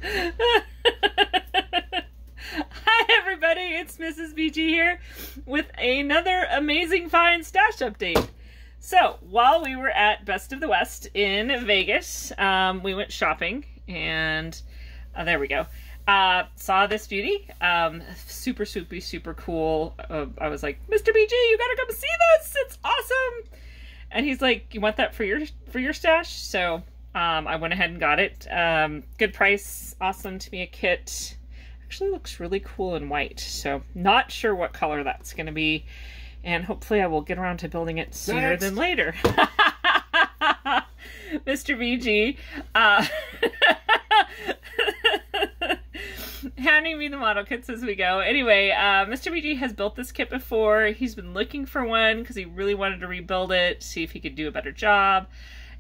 Hi everybody, it's Mrs. BG here with another amazing find stash update. So, while we were at Best of the West in Vegas, we went shopping and there we go. Saw this beauty. Super cool. I was like, Mr. BG, you gotta come see this! It's awesome! And he's like, you want that for your stash? So, I went ahead and got it. Good price, awesome to be a kit. Actually looks really cool in white, so not sure what color that's going to be, and hopefully I will get around to building it sooner than later. Mr. BG handing me the model kits as we go. Anyway, Mr. BG has built this kit before. He's been looking for one because he really wanted to rebuild it, see if he could do a better job,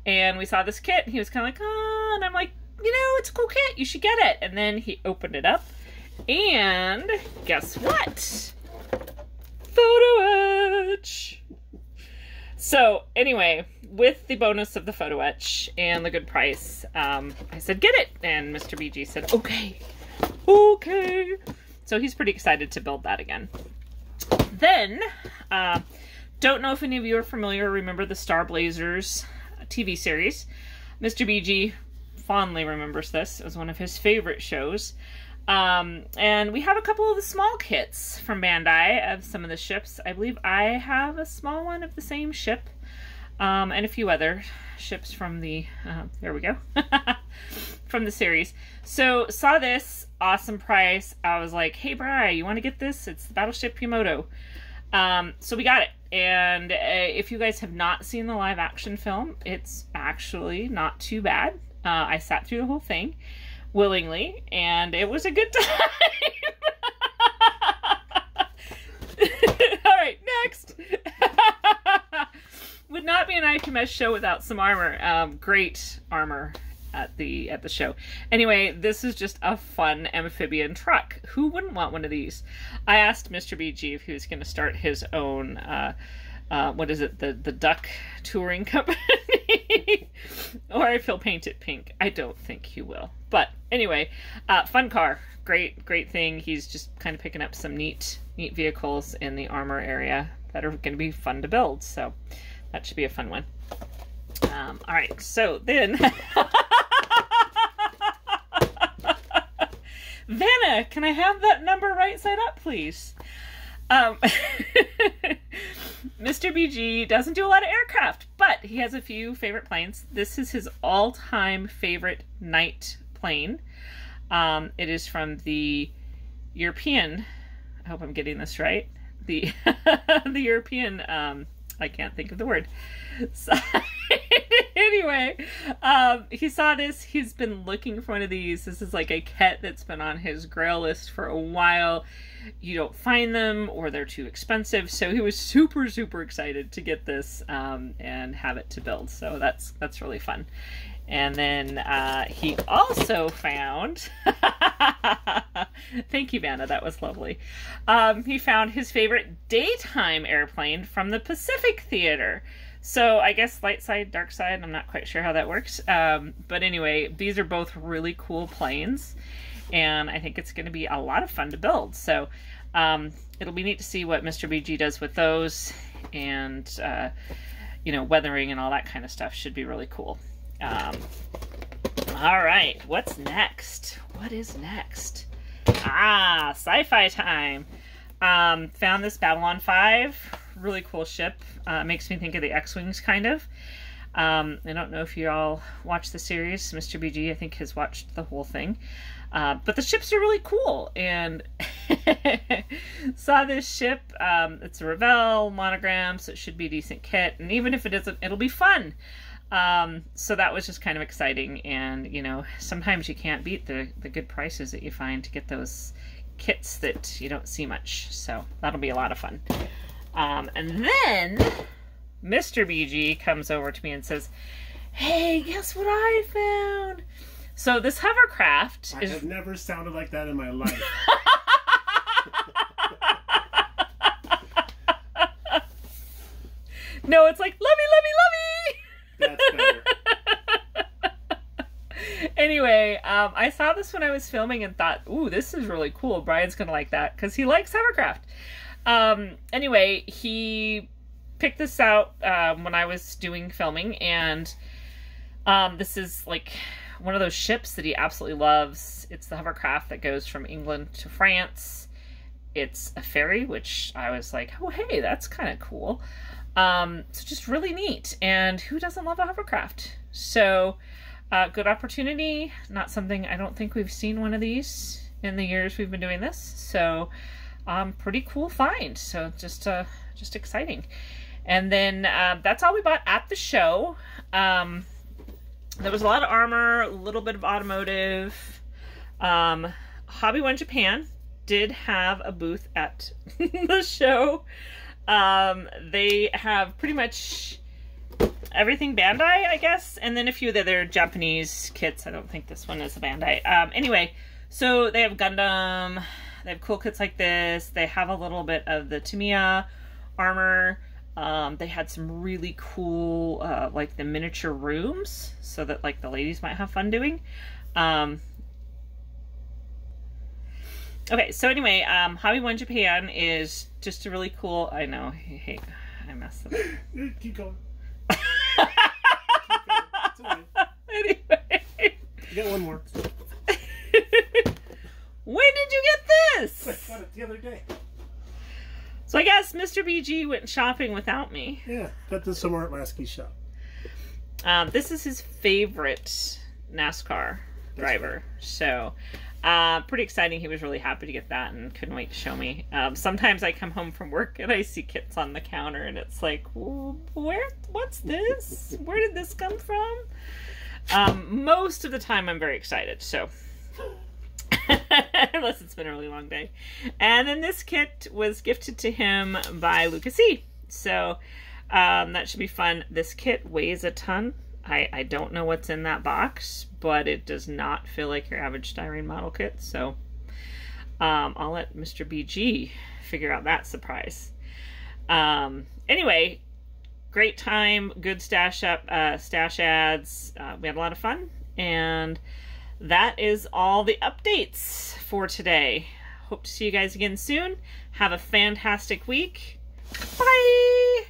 and we saw this kit and he was kind of like, oh, and I'm like, you know, it's a cool kit, you should get it. And then he opened it up and guess what? Photo etch! So anyway, with the bonus of the photo etch and the good price, I said get it, and Mr. BG said okay. So he's pretty excited to build that again. Then, don't know if any of you are familiar or remember the Star Blazers TV series. Mr. BG fondly remembers this. It was one of his favorite shows. And we have a couple of the small kits from Bandai of some of the ships. I believe I have a small one of the same ship, and a few other ships from the, there we go, from the series. So saw this, awesome price. I was like, hey Bri, you want to get this? It's the Battleship Primoto. So we got it. And if you guys have not seen the live action film, it's actually not too bad. I sat through the whole thing willingly, and it was a good time. All right, next. Would not be an IPMS show without some armor. Great armor at the show. Anyway, this is just a fun amphibian truck. Who wouldn't want one of these? I asked Mr. BG if he was going to start his own what is it, the duck touring company, or if he'll paint it pink. I don't think he will, but anyway, fun car, great thing. He's just kind of picking up some neat vehicles in the armor area that are going to be fun to build, so that should be a fun one. All right, so then Vanna, can I have that number right side up, please? Mr. BG doesn't do a lot of aircraft, but he has a few favorite planes. This is his all-time favorite night plane. It is from the European, I hope I'm getting this right, the the European, I can't think of the word. So, anyway, he saw this. He's been looking for one of these. This is like a kit that's been on his grail list for a while. You don't find them, or they're too expensive. So he was super excited to get this and have it to build. So that's really fun. And then he also found, thank you, Vanna, that was lovely. He found his favorite daytime airplane from the Pacific Theater. So I guess light side, dark side, I'm not quite sure how that works. But anyway, these are both really cool planes, and I think it's going to be a lot of fun to build. So it'll be neat to see what Mr. BG does with those, and you know, weathering and all that kind of stuff should be really cool. All right, what's next? What is next? Sci-fi time. Found this Babylon 5, really cool ship. Makes me think of the X-Wings, kind of. I don't know if you all watch the series. Mr. BG, I think, has watched the whole thing. But the ships are really cool, and saw this ship. It's a Revell monogram, so it should be a decent kit, and even if it isn't, it'll be fun. So that was just kind of exciting, and you know, sometimes you can't beat the good prices that you find to get those kits that you don't see much, so that'll be a lot of fun. And then Mr. BG comes over to me and says, hey, guess what I found? So this hovercraft I have never sounded like that in my life. No, it's like, lovey, lovey, lovey! That's better. Anyway, I saw this when I was filming and thought, ooh, this is really cool. Brian's gonna like that because he likes hovercraft. Anyway, he picked this out when I was doing filming, and this is like one of those ships that he absolutely loves. It's the hovercraft that goes from England to France. It's a ferry, which I was like, oh, hey, that's kind of cool. So just really neat. And who doesn't love a hovercraft? So good opportunity. Not something, I don't think we've seen one of these in the years we've been doing this. So pretty cool find. So just exciting. And then that's all we bought at the show. There was a lot of armor, a little bit of automotive. Hobby One Japan did have a booth at the show. They have pretty much everything Bandai, I guess, and then a few of the other Japanese kits. I don't think this one is a Bandai. Anyway, so they have Gundam. They have cool kits like this. They have a little bit of the Tamiya armor. They had some really cool, like the miniature rooms, so that like the ladies might have fun doing. Okay, so anyway, Hobby One Japan is just a really cool. I know, hey, I messed up. Keep going. It's all right. Anyway, You got one more. when did you get this? I got it the other day. So I guess Mr. BG went shopping without me. Yeah, got this somewhere at Lasky's shop. This is his favorite NASCAR driver. Right. So pretty exciting. He was really happy to get that and couldn't wait to show me. Sometimes I come home from work and I see kits on the counter and it's like, what's this? Where did this come from? Most of the time I'm very excited. So unless it's been a really long day. And then this kit was gifted to him by Lucas E. So that should be fun. This kit weighs a ton. I don't know what's in that box, but it does not feel like your average styrene model kit. So I'll let Mr. BG figure out that surprise. Anyway, great time, good stash ads. We had a lot of fun, and that is all the updates for today. Hope to see you guys again soon. Have a fantastic week. Bye!